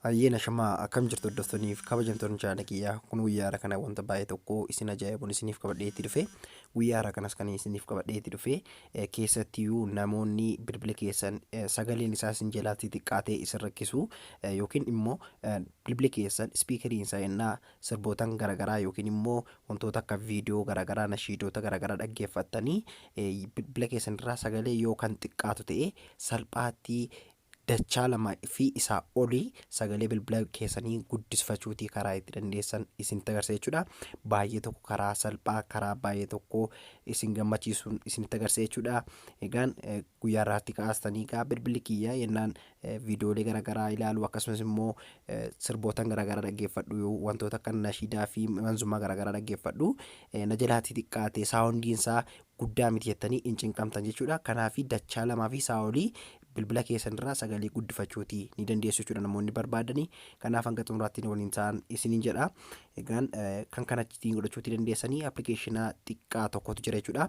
Ayyaana shamaa akkam jirtu hordoftooniif kabajamtoonni chaanala kiyyaa kun guyyaara kana wanta baay'ee tokko isin ajaa'ibuun isiniif qabadheetti dhufe guyyaara kanas kan isiniif qabadheetti dhufe keessattiyyuu namoonni bilbila keessan sagaleen isaa isin jalaatti xiqqaatee isin rakkisu yookiin immoo bilbila keessan ispiikariin isaa innaa sirbootan garagaraa yookiin immoo wantoota akka viidiyoo garagaraa nashiidota garagaraa dhaggeeffattanii bilbila keessan irraa sagalee yoo kan xiqqaatu ta'e salphaatti dachaa lamaa fi isaa olii sagalee bilbila keessanii guddisfachuutii karaa itti dandeessan isinitti agarsiisa jechuudha. Baay'ee tokko karaa salphaa karaa baay'ee tokko isin gammachiisuun isinitti agarsiisa jechuudha. Egaan guyyaa irraatti kaastanii gaa bilbilli kiyyaa yennaan viidiyoolee garagaraa ilaalu akkasumas immoo sirbootan garagaraa dhaggeeffadhu wantoota akka nashiidaa fi manzumaa garagaraa dhaggeeffadhu na jalaatti xiqqaate saawundiin isaa guddaa miti jettanii hin cinqamtan jechuudha. Kanaaf dachaa lamaa fi isaa olii bilbila keessan irraa sagalee guddifachuutii ni dandeessu jechuudha namoonni barbaadanii. Kanaaf hanga xumuraatti waliin ta'an isiniin jedha. Egaan kan kanatti godhachuutii dandeessanii appilikeeshina xiqqaa tokkotu jira jechuudha.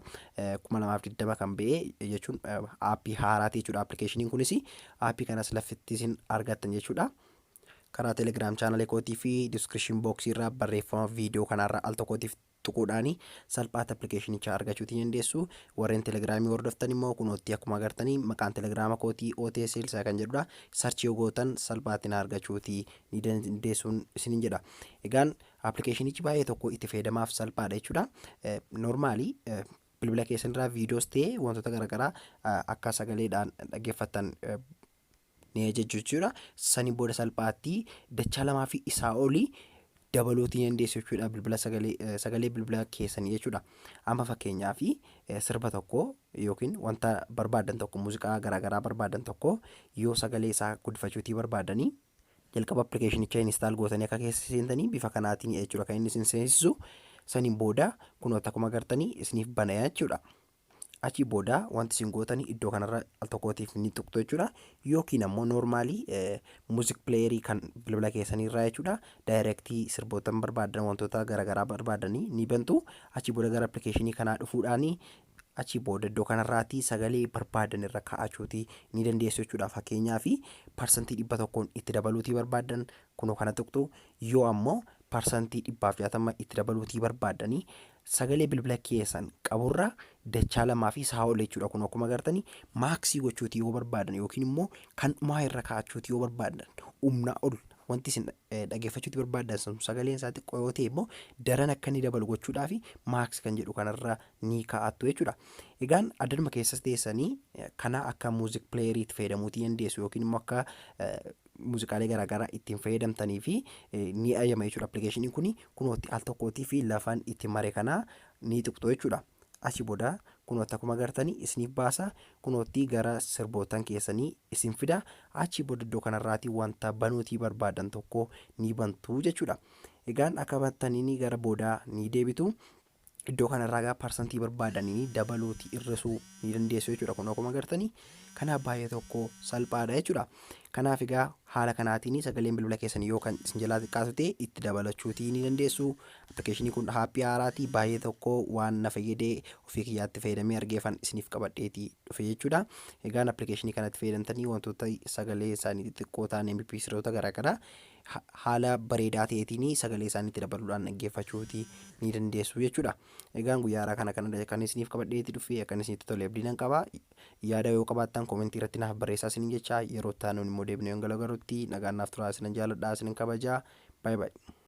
2020 kan ba'e jechuun aappii haaraati jechuudha. Appilikeeshiniin kunis aappii kanas lafitti isin argattan jechuudha. Karaa telegiraam chaanalee kootii fi diskiripshin booksii irraa barreeffama viidiyoo kanarraa al tokkootiif tuquudhaani salphaatti appilikeeshinicha argachuutii dandeessu. Warreen telegiraamii hordoftan immoo kunootti akkuma agartanii maqaan telegiraama kootii OTS Ilsaa kan jedhudha. Sarchii yoo gootan salphaatti na argachuutii ni dandeessuun isiniin jedha. Egaan appilikeeshinichi baay'ee tokko itti fayyadamaaf salphaadha jechuudha. Normaalii bilbila keessan irraa viidiyoos ta'e wantoota garagaraa akka sagaleedhaan dhaggeeffattan ni ajajju jechuudha. Sanii booda salphaatti dachaa lamaa fi isaa olii dabaluutii dandeessu jechuudha bilbila sagalee bilbila keessanii jechuudha. Amma fakkeenyaaf sirba tokko yookiin wanta barbaadan tokko muuziqaa garagaraa barbaadan tokko yoo sagalee isaa guddifachuutii barbaadanii jalqaba appilikeeshinicha instaal gootanii akka keessa seentanii bifa kanaatiin jechuudha kan inni isin seensisu. Saniin booda kunoota akkuma agartanii isiniif banaya jechuudha. Achi booda wanti isin gootanii iddoo kanarra al tokkootiif ni tuqxu jechuudha. Yookiin ammoo normaalii muuziq pileerii kan bilbila keessanii irraa jechuudha. Daayirektii sirbootan barbaadan wantoota garagaraa barbaadanii ni bantu. Achi booda gara appilikeeshinii kanaa dhufuudhaanii achi booda iddoo kanarraati sagalee barbaadan irra kaa'achuutii ni dandeessu jechuudha. Fakkeenyaaf parsantii 100 itti dabaluutii barbaadan kunoo kana tuqxu. Yoo ammoo parsantii 160 itti dabaluutii barbaadanii sagalee bilbila keessan qaburra dachaa lamaa fi isaa ol jechuudha. Kun akkuma agartanii maaksii gochuutii yoo barbaadan yookiin immoo kan dhumaa irra kaa'achuutii yoo barbaadan humna ol wanti isin dhaggeeffachuutii barbaadan sun sagaleen isaa xiqqoo yoo ta'e immoo daran akka inni dabalu gochuudhaaf maaksii kan jedhu kanarra ni kaa'attu jechuudha. Egaan adduma keessas teessanii kana akka muuziq pileeriitti fayyadamuutii dandeessu yookiin immoo akka muuziqaalee garagaraa ittiin fayyadamtanii fi ni ayyama jechuudha. Appilikeeshiniin kun kunootti al tokkootii fi lafaan itti mare kanaa ni tuqxu jechuudha. Achi booda kunootti akkuma agartanii isiniif baasa kunootti gara sirbootan keessanii isin fida. Achi booda iddoo kanarraati wanta banuutii barbaadan tokko ni bantu jechuudha. Egaan akka bantanii gara boodaa ni deebitu. Iddoo kanarraa gaa parsantii barbaadanii dabaluutii hir'isuu ni dandeessu jechuudha. Kun akkuma agartanii kanaaf baay'ee tokko salphaadha jechuudha. Kanaaf egaa haala kanaatiin sagaleen bilbila keessanii yoo kan isin jalaa xiqqaatu ta'e itti dabalachuutii ni dandeessu. Appilikeeshinii kun aappii haaraati baay'ee tokko waan na fayyadee ofii kiyyaatti fayyadamee argeeffan isiniif qabadheetii dhufe jechuudha. Egaan appilikeeshinii kanatti fayyadamtanii wantoota sagalee isaanii xixiqqoo ta'an MP3 garagaraa haala bareedaa ta'eetiin sagalee isaaniitti dabaluudhaan dhaggeeffachuutii ni dandeessu jechuudha. Egaan guyyaa kana kan isiniif qabadheetii dhufe akka isinitti tole abdiin qaba. Yaada yoo qabaattan koomentii irratti naaf barreessaa isiniin jecha yeroo taanuun immoo deebinee galagarrutti nagaan naaf turaa isinin jaalladhaa isinin kabajaa. Bye bye.